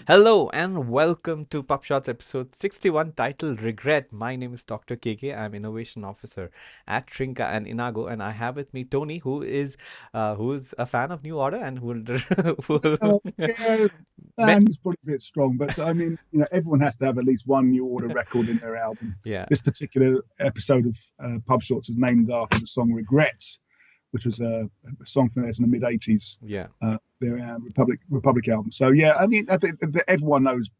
Hello and welcome to PubShorts episode 61 titled Regret. My name is Dr. KK. I'm Innovation Officer at Trinka and Inago, and I have with me Tony, who is a fan of New Order and who will, Oh, yeah, me- fan is probably a bit strong, but I mean, everyone has to have at least one New Order record in their album. yeah, This particular episode of Pub Shorts is named after the song "Regrets," which was a song from theirs in the mid '80s, yeah. their Republic album. So yeah, I mean, I think that everyone knows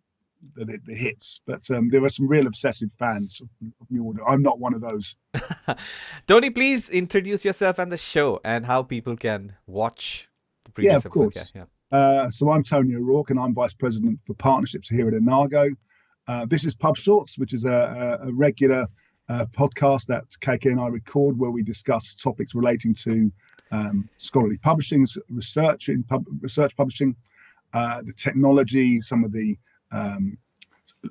the hits, but there are some real obsessive fans of New Order. I'm not one of those. Tony, please introduce yourself and the show and how people can watch the Yeah, previous of episodes. Yeah, course. yeah. So I'm Tony O'Rourke, and I'm Vice President for Partnerships here at Inago. This is Pub Shorts, which is a regular podcast that KK and I record where we discuss topics relating to scholarly publishing, research publishing, the technology, some of the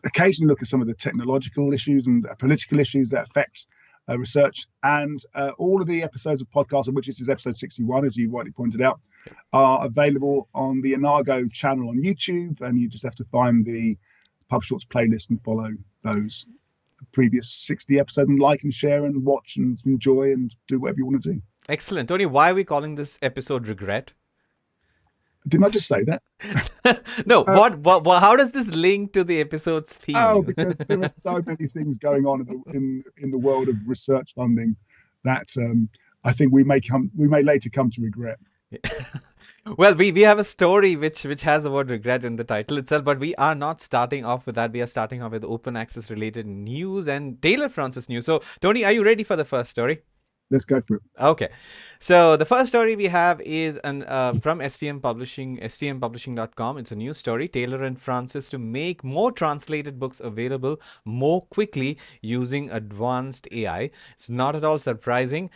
occasionally look at some of the technological issues and political issues that affect research. And all of the episodes of podcasts, of which this is episode 61, as you rightly pointed out, are available on the Inago channel on YouTube. And you just have to find the Pub Shorts playlist and follow those previous 60 episodes and like and share and watch and enjoy and do whatever you want to do. Excellent. Tony, why are we calling this episode Regret? Didn't I just say that? No, Uh, how does this link to the episode's theme? because there are so many things going on in the world of research funding that I think we may later come to regret. Well, we have a story which has the word regret in the title itself, but we are not starting off with that. We are starting off with open access related news and Taylor Francis news. So, Tony, are you ready for the first story? Let's go for it. Okay. So the first story we have is from STM Publishing, stmpublishing.com. It's a news story. Taylor and Francis to make more translated books available more quickly using advanced AI. It's not at all surprising.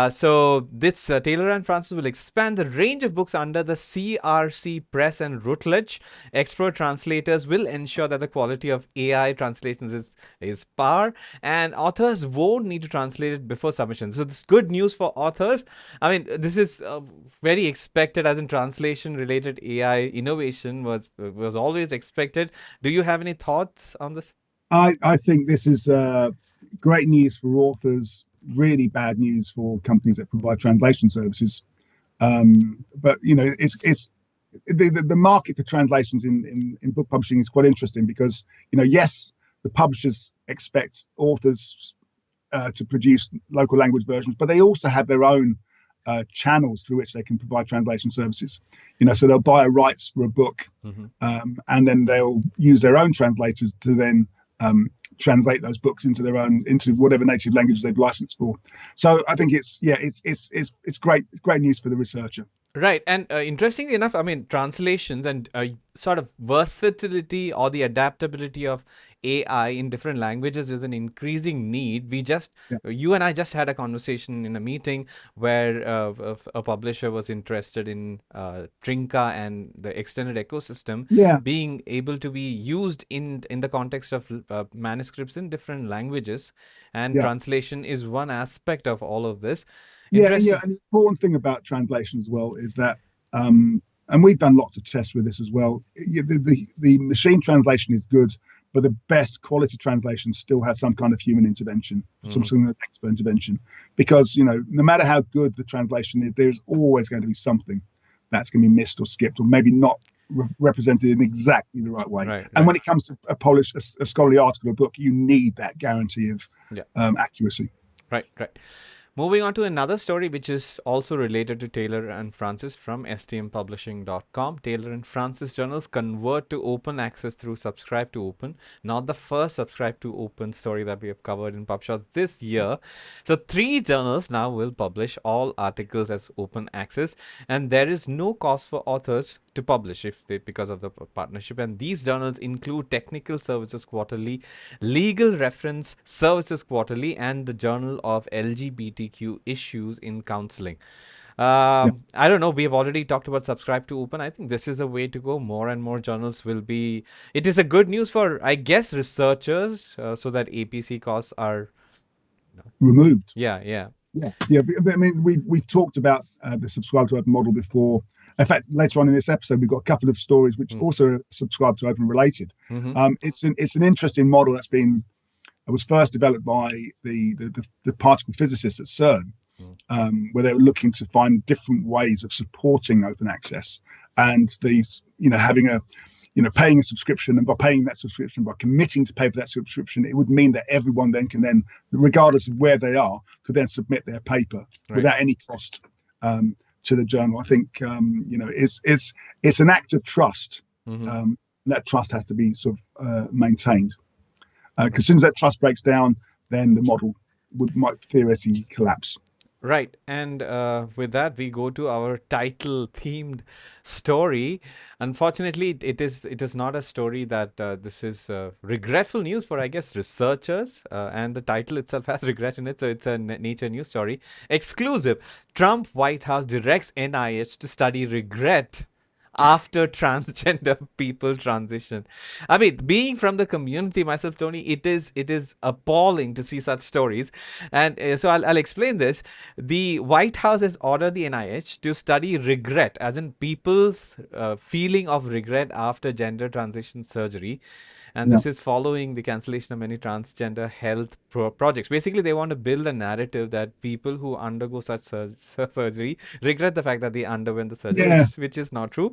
So this Taylor and Francis will expand the range of books under the CRC Press and Routledge. Expert translators will ensure that the quality of AI translations is par, and authors won't need to translate it before submission. So this is good news for authors. I mean, this is very expected, as in translation related AI innovation was always expected. Do you have any thoughts on this? I think this is great news for authors, really bad news for companies that provide translation services. But it's the market for translations in book publishing is quite interesting because yes, the publishers expect authors to produce local language versions, but they also have their own channels through which they can provide translation services. So they'll buy rights for a book, Mm-hmm. and then they'll use their own translators to then translate those books into whatever native languages they've licensed for. So I think it's great news for the researcher. Right. And interestingly enough, I mean, translations and sort of versatility or the adaptability of AI in different languages is an increasing need. Yeah, You and I just had a conversation in a meeting where a publisher was interested in Trinka and the extended ecosystem yeah, being able to be used in the context of manuscripts in different languages. And yeah. translation is one aspect of all of this. Yeah, and Interesting. an important thing about translation as well is that, and we've done lots of tests with this as well. The machine translation is good, but the best quality translation still has some kind of human intervention, some Mhm. sort of expert intervention, because no matter how good the translation is, there's always going to be something that's going to be missed or skipped, or maybe not represented in exactly the right way. Right, And right. when it comes to a scholarly article or book, you need that guarantee of Yeah. accuracy. Right, right. Moving on to another story, which is also related to Taylor and Francis from stmpublishing.com. Taylor and Francis journals convert to open access through Subscribe to Open. Not the first Subscribe to Open story that we have covered in PubShots this year. So, three journals now will publish all articles as open access, and there is no cost for authors to publish because of the partnership. And these journals include Technical Services Quarterly, Legal Reference Services Quarterly, and the Journal of LGBTQ Issues in Counseling. Yeah. I don't know. We have already talked about Subscribe to Open. I think this is a way to go. More and more journals will be. It is a good news for, I guess, researchers, so that APC costs are. Removed. Yeah, yeah. Yeah, yeah. I mean, we've talked about the subscribe to open model before, In fact, later on in this episode, we've got a couple of stories which Mm. also subscribe to Open Related. Mm-hmm. It's an interesting model that's been it was first developed by the particle physicists at CERN, Mm. where they were looking to find different ways of supporting open access and these, having a, paying a subscription, and by paying that subscription, by committing to pay for that subscription, it would mean that everyone then can then, regardless of where they are, could then submit their paper Right. without any cost to the journal. I think it's an act of trust. Mm-hmm. That trust has to be sort of maintained. Because as soon as that trust breaks down, then the model might theoretically collapse. Right. And with that, we go to our title themed story. Unfortunately, it is not a story that this is regretful news for, I guess, researchers. And the title itself has regret in it. So it's a Nature news story. Exclusive. Trump White House directs NIH to study regret after transgender people transition. I mean, being from the community myself, Tony, it is appalling to see such stories. And so I'll explain this. The White House has ordered the NIH to study regret, as in people's feeling of regret after gender transition surgery. And Yeah. this is following the cancellation of many transgender health projects. Basically, they want to build a narrative that people who undergo such surgery regret the fact that they underwent the surgery, Yeah. which is not true.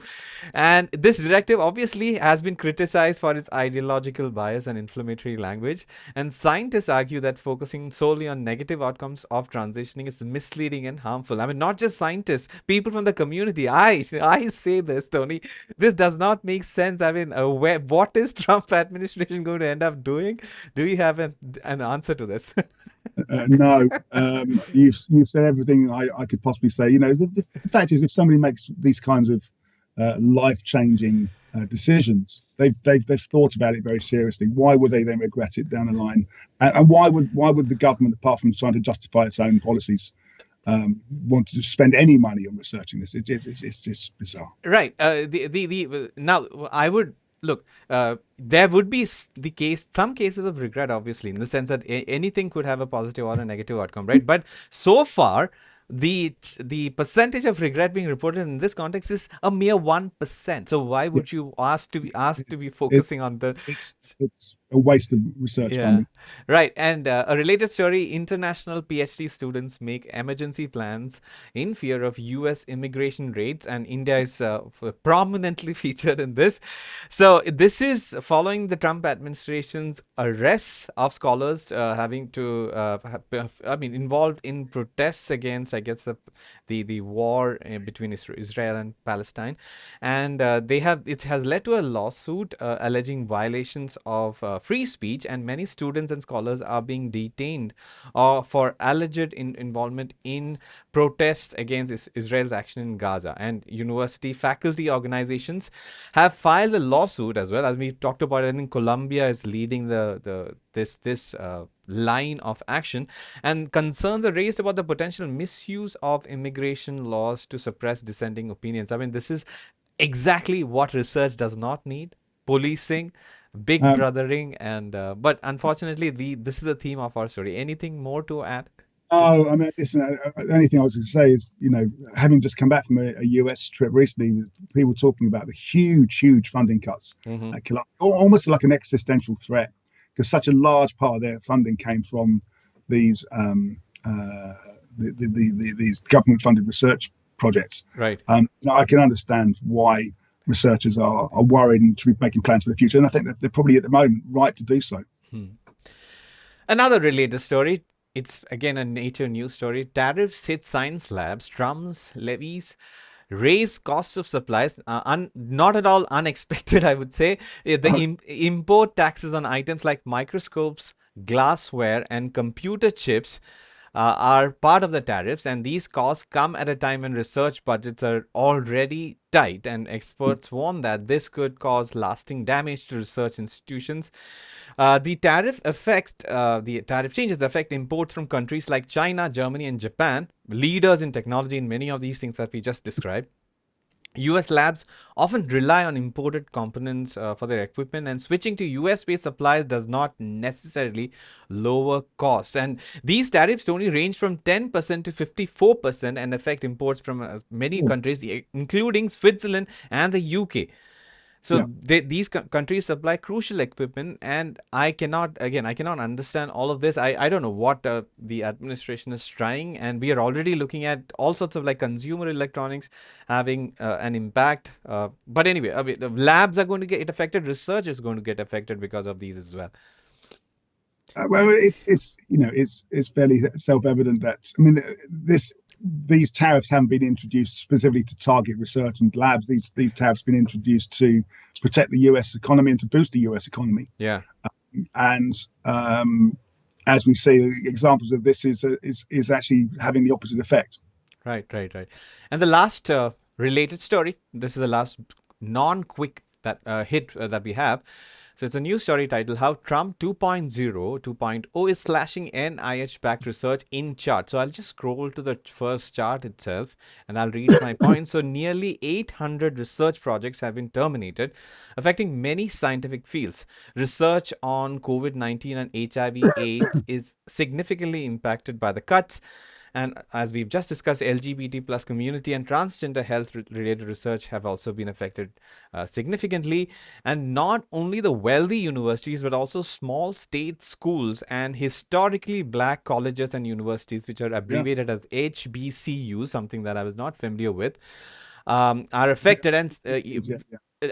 And this directive obviously has been criticized for its ideological bias and inflammatory language. And scientists argue that focusing solely on negative outcomes of transitioning is misleading and harmful. I mean, not just scientists, people from the community. I say this, Tony. This does not make sense. I mean, what is Trump administration going to end up doing? Do you have an answer to this? No, you've said everything I could possibly say. The fact is, if somebody makes these kinds of life-changing decisions, they've thought about it very seriously. Why would they then regret it down the line? And why would the government, apart from trying to justify its own policies, want to spend any money on researching this? It's just bizarre. Right. The now I would look. There would be some cases of regret, obviously, in the sense that anything could have a positive or a negative outcome, right? But so far, the percentage of regret being reported in this context is a mere 1%. So why Yeah, would you ask to be focusing it's on the it's a waste of research yeah, funding. right. And a related story, international PhD students make emergency plans in fear of US immigration raids, and India is prominently featured in this. So, this is following the Trump administration's arrests of scholars having to, I mean, involved in protests against, I guess, the war between Israel and Palestine. And it has led to a lawsuit alleging violations of free speech, and many students and scholars are being detained for alleged involvement in protests against Israel's action in Gaza. And university faculty organizations have filed a lawsuit as well. As we talked about, I think Colombia is leading this line of action, and concerns are raised about the potential misuse of immigration laws to suppress dissenting opinions. I mean, this is exactly what research does not need: policing, big Um, brothering. And but unfortunately, this is the theme of our story. Anything more to add to this? Oh, I mean, listen, the only thing I was going to say is, having just come back from a US trip recently, people talking about the huge funding cuts Mm-hmm. at Columbia, almost like an existential threat, because such a large part of their funding came from these these government-funded research projects. Right. I can understand why researchers are worried and should be making plans for the future, and I think that they're probably at the moment right to do so. Hmm. Another related story. It's again a Nature news story. Tariffs hit science labs. Trump's levies raise costs of supplies. Not at all unexpected, I would say. The import taxes on items like microscopes, glassware, and computer chips are part of the tariffs, and these costs come at a time when research budgets are already tight, and experts warn that this could cause lasting damage to research institutions. The tariff changes affect imports from countries like China, Germany, and Japan, leaders in technology in many of these things that we just described. US labs often rely on imported components for their equipment, and switching to US based supplies does not necessarily lower costs. And these tariffs only range from 10% to 54% and affect imports from many Oh, countries, including Switzerland and the UK. So yeah. these countries supply crucial equipment, and I cannot understand all of this. I don't know what the administration is trying, and we are already looking at all sorts of like consumer electronics having an impact. But anyway, I mean, the labs are going to get affected. Research is going to get affected because of these as well. Well, it's it's fairly self-evident that this these tariffs haven't been introduced specifically to target research and labs. These tariffs have been introduced to protect the U.S. economy and to boost the U.S. economy. Yeah. And as we see, examples of this is actually having the opposite effect. Right, right, right. And the last related story, this is the last non-quick that hit that we have. So it's a news story titled How Trump 2.0 is slashing NIH-backed research in chart. So I'll just scroll to the first chart itself and I'll read my points. So nearly 800 research projects have been terminated, affecting many scientific fields. Research on COVID-19 and HIV/AIDS is significantly impacted by the cuts. And as we've just discussed, LGBT plus community and transgender health related research have also been affected significantly. And not only the wealthy universities, but also small state schools and historically black colleges and universities, which are Yeah, abbreviated as HBCU, something that I was not familiar with, are yeah, affected. And yeah, yeah.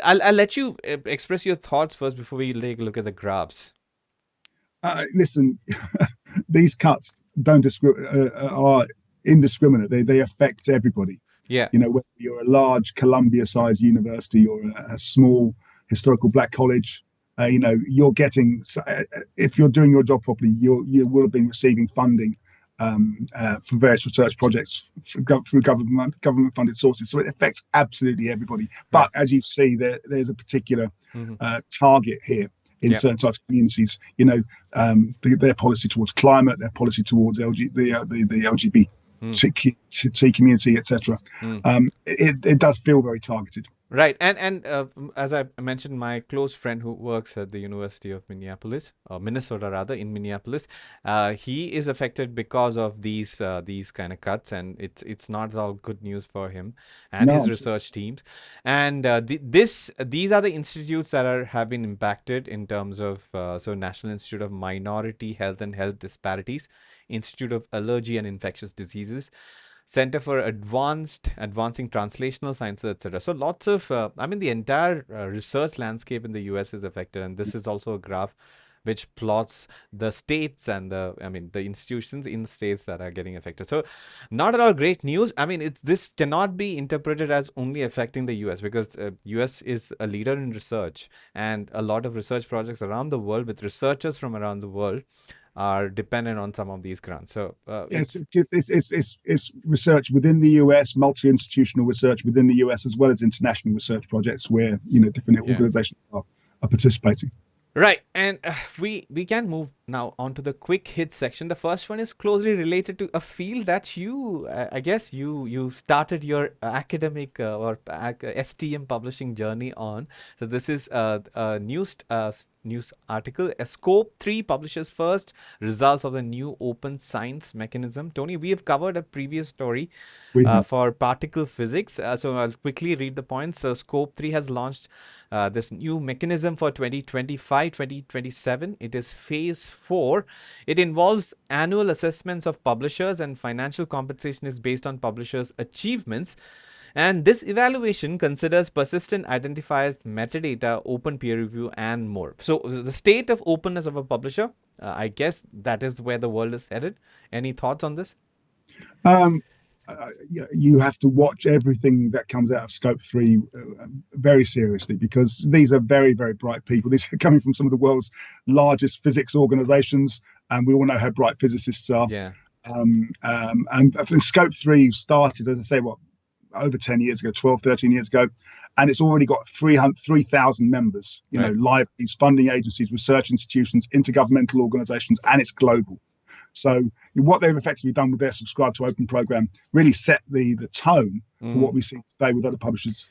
I'll let you express your thoughts first before we take a look at the graphs. Listen, these cuts don't are indiscriminate. They affect everybody. Yeah, Whether you're a large Columbia-sized university or a small historical black college, you're getting. If you're doing your job properly, you will have been receiving funding for various research projects through government-funded sources. So it affects absolutely everybody. right. But as you see, there's a particular Hmm. target here in Yeah. certain types of communities. Their policy towards climate, their policy towards the Mm. LGBT community, etc. Mm. It does feel very targeted. Right, and as I mentioned, my close friend who works at the University of Minneapolis, or Minnesota rather, in Minneapolis, he is affected because of these kind of cuts, and it's not all good news for him and No, his I'm sure. research teams. And these are the institutes that have been impacted in terms of so National Institute of Minority Health and Health Disparities, Institute of Allergy and Infectious Diseases, Center for Advancing Translational Sciences, etc. So lots of, the entire research landscape in the US is affected, and this is also a graph which plots the states and the institutions in states that are getting affected. So not at all great news. I mean, this cannot be interpreted as only affecting the US because US is a leader in research, and a lot of research projects around the world with researchers from around the world are dependent on some of these grants. So Yes, it's it's research within the US, multi-institutional research within the US, as well as international research projects where different yeah. organizations are participating. Right, and we can move now on to the quick hit section. The first one is closely related to a field that I guess you started your academic or STM publishing journey on. So this is a news article. A Scope 3 publishes first results of the new open science mechanism. Tony, we have covered a previous story We have. for particle physics. So I'll quickly read the points. So Scope 3 has launched this new mechanism for 2025-2027. It is phase 4. It involves annual assessments of publishers, and financial compensation is based on publishers' achievements. And this evaluation considers persistent identifiers, metadata, open peer review, and more. So the state of openness of a publisher, I guess that is where the world is headed. Any thoughts on this? Um, you have to watch everything that comes out of Scope 3 very seriously, because these are very, very bright people. These are coming from some of the world's largest physics organizations, and we all know how bright physicists are. Yeah. And I think Scope 3 started, as I say, over 10 years ago, 12, 13 years ago, and it's already got 3,000 members, Right. libraries, funding agencies, research institutions, intergovernmental organizations, and it's global. So what they've effectively done with their subscribe to open program really set the tone for Mm-hmm. what we see today with other publishers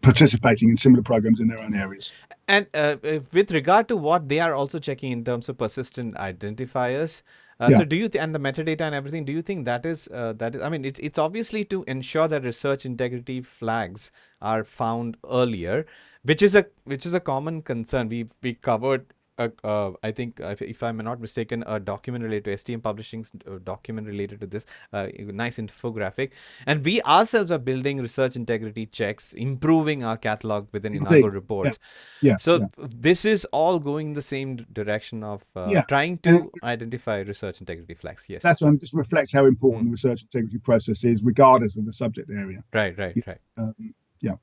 participating in similar programs in their own areas. And with regard to what they are also checking in terms of persistent identifiers, Yeah, so do you and the metadata and everything? Do you think that is that is? I mean, it's obviously to ensure that research integrity flags are found earlier, which is a common concern. We covered. I think, if I'm not mistaken, a document related to STM Publishing's document related to this, nice infographic. And we ourselves are building research integrity checks, improving our catalog within Inago indeed. Yeah, reports. yeah, yeah, So this is all going in the same direction of yeah. trying And to identify research integrity flags. Yes. that's one. Just reflects how Mm. important the research integrity process is, regardless of the subject area. Right, right, Yeah, right. yeah.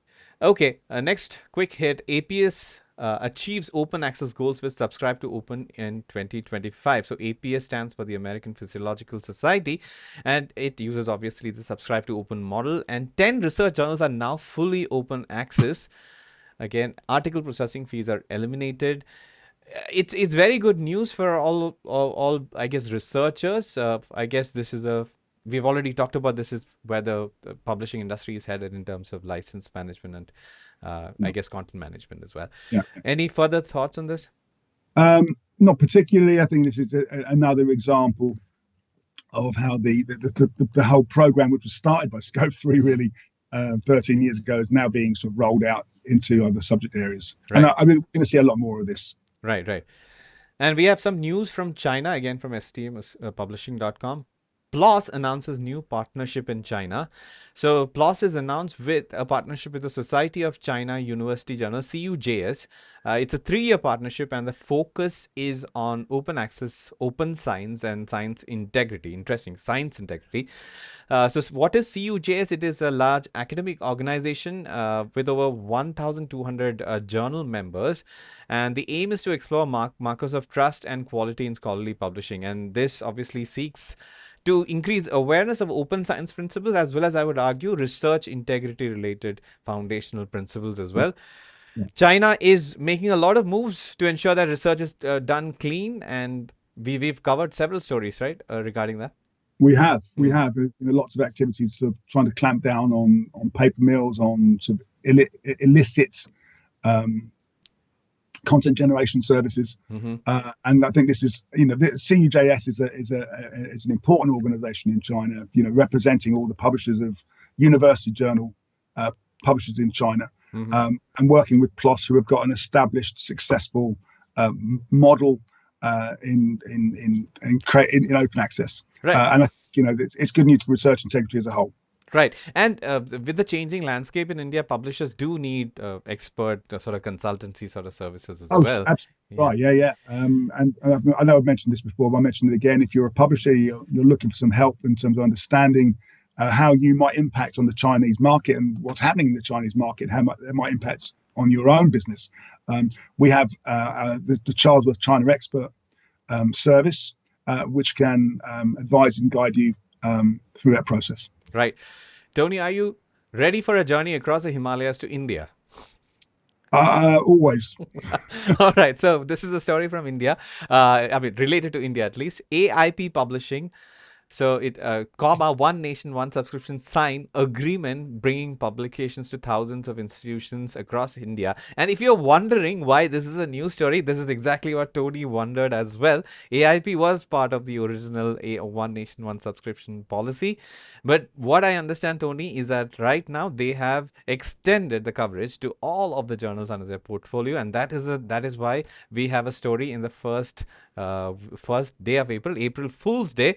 Okay, next quick hit. APS achieves open access goals with Subscribe to Open in 2025. So APS stands for the American Physiological Society, and it uses obviously the Subscribe to Open model. And 10 research journals are now fully open access. Again, article processing fees are eliminated. It's very good news for all I guess researchers. I guess this is a we've already talked about this is where the publishing industry is headed in terms of license management and I Yeah. guess content management as well. Yeah. Any further thoughts on this? Not particularly. I think this is another example of how the whole program, which was started by Scope 3 Mm-hmm. really 13 years ago, is now being sort of rolled out into other subject areas. And Right, I mean, we're going to see a lot more of this. right, right. And we have some news from China, again from stmpublishing.com. PLOS announces new partnership in China. So PLOS is announced with a partnership with the Society of China University Journal, CUJS. It's a 3-year partnership, and the focus is on open access, open science, and science integrity. Interesting, science integrity. So what is CUJS? It is a large academic organization with over 1,200 journal members, and the aim is to explore markers of trust and quality in scholarly publishing. And this obviously seeks to increase awareness of open science principles, as well as, I would argue, research integrity related foundational principles as Yeah, well. yeah. China is making a lot of moves to ensure that research is done clean, and we've covered several stories, right, regarding that. We Mm. have lots of activities sort of trying to clamp down on paper mills, on sort of illicit um, content generation services. Mm-hmm. And I think this is, the CUJS is an important organisation in China, representing all the publishers of university journal publishers in China, Mm-hmm. and working with PLOS, who have got an established, successful model in open access. Right. And I think, it's good news for research integrity as a whole. Right. And with the changing landscape in India, publishers do need expert sort of consultancy sort of services as Oh, well. absolutely Yeah. right. Yeah, yeah. And I know I've mentioned this before, but I mentioned it again. If you're a publisher, you're looking for some help in terms of understanding how you might impact on the Chinese market and what's happening in the Chinese market, how much it might impact on your own business. We have the Charlesworth China Expert service, which can advise and guide you through that process. Right. Tony, are you ready for a journey across the Himalayas to India? Always. All right. So this is a story from India. I mean, related to India at least. AIP Publishing. So it comma One Nation One Subscription sign agreement bringing publications to thousands of institutions across India. And if you're wondering why this is a news story, this is exactly what Tony wondered as well. AIP was part of the original One Nation One Subscription policy, but what I understand, Tony, is that right now they have extended the coverage to all of the journals under their portfolio, and that is why we have a story in the first day of April, April Fool's Day,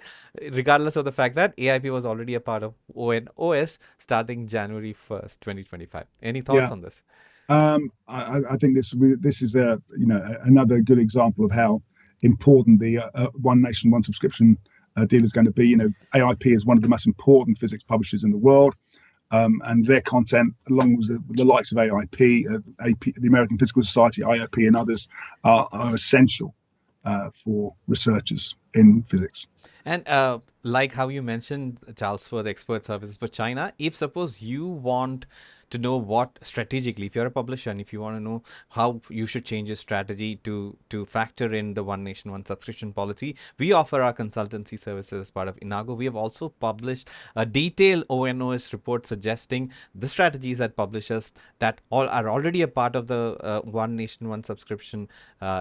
regardless of the fact that AIP was already a part of ONOS starting January 1st, 2025. Any thoughts Yeah. on this? I think this is another good example of how important the One Nation One Subscription deal is going to be. AIP is one of the most important physics publishers in the world, and their content, along with the likes of AIP, the American Physical Society, IOP, and others, are essential for researchers in physics. And like how you mentioned, Charles, for the expert services for China, if suppose you want to know what strategically, if you're a publisher and if you want to know how you should change your strategy to factor in the one nation one subscription policy, we offer our consultancy services as part of Inago. We have also published a detailed ONOS report suggesting the strategies that publishers that all are already a part of the one nation one subscription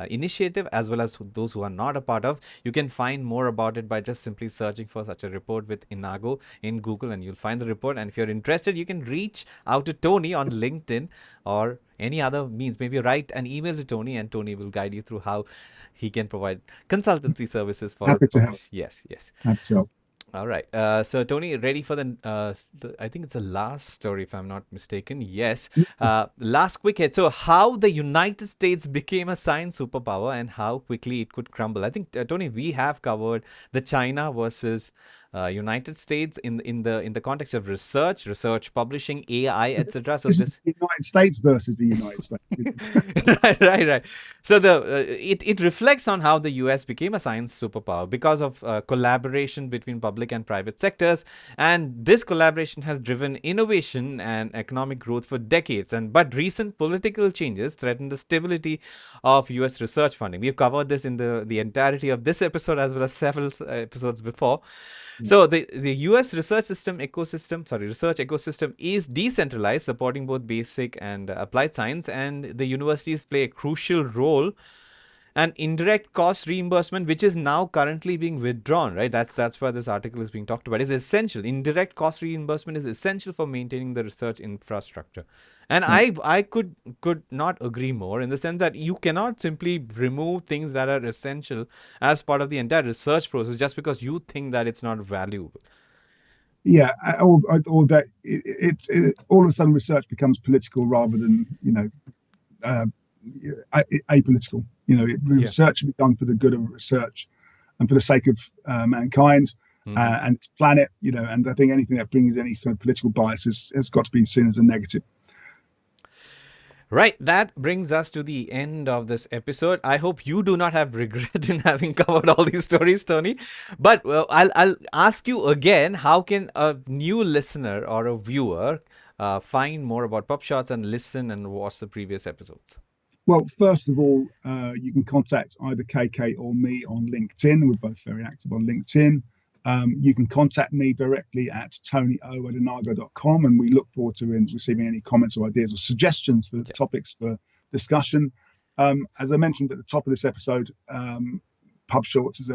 initiative, as well as those who are not a part of. You can find more about it by just simply searching for such a report with Inago in Google, and you'll find the report. And if you're interested, you can reach out to Tony on LinkedIn or any other means. Maybe write an email to Tony, and Tony will guide you through how he can provide consultancy services for Happy to help. publish. Yes, yes. Happy to help. All right. So, Tony, ready for I think it's the last story, if I'm not mistaken. Yes. Last quick hit. So, how the United States became a science superpower and how quickly it could crumble. I think, Tony, we have covered the China versus United States in the context of research publishing, AI, etc. So This is this the United States versus the United States. right. So it reflects on how the US became a science superpower because of collaboration between public and private sectors, and this collaboration has driven innovation and economic growth for decades. And but recent political changes threaten the stability of US research funding. We've covered this in the entirety of this episode as well as several episodes before. So the US research ecosystem is decentralized, supporting both basic and applied science, and the universities play a crucial role. And indirect cost reimbursement, which is now currently being withdrawn, right? That's why this article is being talked about. Is essential. Indirect cost reimbursement is essential for maintaining the research infrastructure. And I could not agree more, in the sense that you cannot simply remove things that are essential as part of the entire research process just because you think that it's not valuable. Yeah, or that all of a sudden research becomes political rather than uh, apolitical. Research should be done for the good of research and for the sake of mankind and its planet. And I think anything that brings any kind of political bias has got to be seen as a negative. Right, that brings us to the end of this episode. I hope you do not have regret in having covered all these stories, Tony. But I'll ask you again, how can a new listener or a viewer find more about PubShorts and listen and watch the previous episodes? Well, first of all, you can contact either KK or me on LinkedIn. We're both very active on LinkedIn. You can contact me directly at tonyo@inago.com, and we look forward to receiving any comments or ideas or suggestions for topics for discussion. As I mentioned at the top of this episode, PubShorts is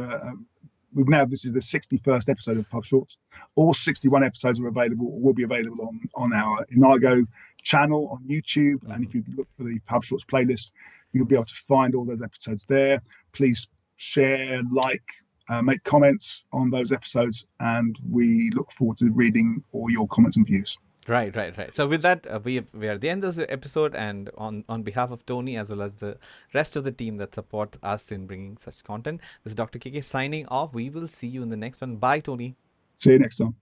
this is the 61st episode of PubShorts. All 61 episodes are available or will be available on our Inago channel on YouTube. And if you look for the PubShorts playlist, you'll be able to find all those episodes there. Please share, make comments on those episodes, and we look forward to reading all your comments and views. Right. So with that, we are at the end of the episode, and on behalf of Tony as well as the rest of the team that supports us in bringing such content, this is Dr. KK signing off. We will see you in the next one. Bye, Tony. See you next time.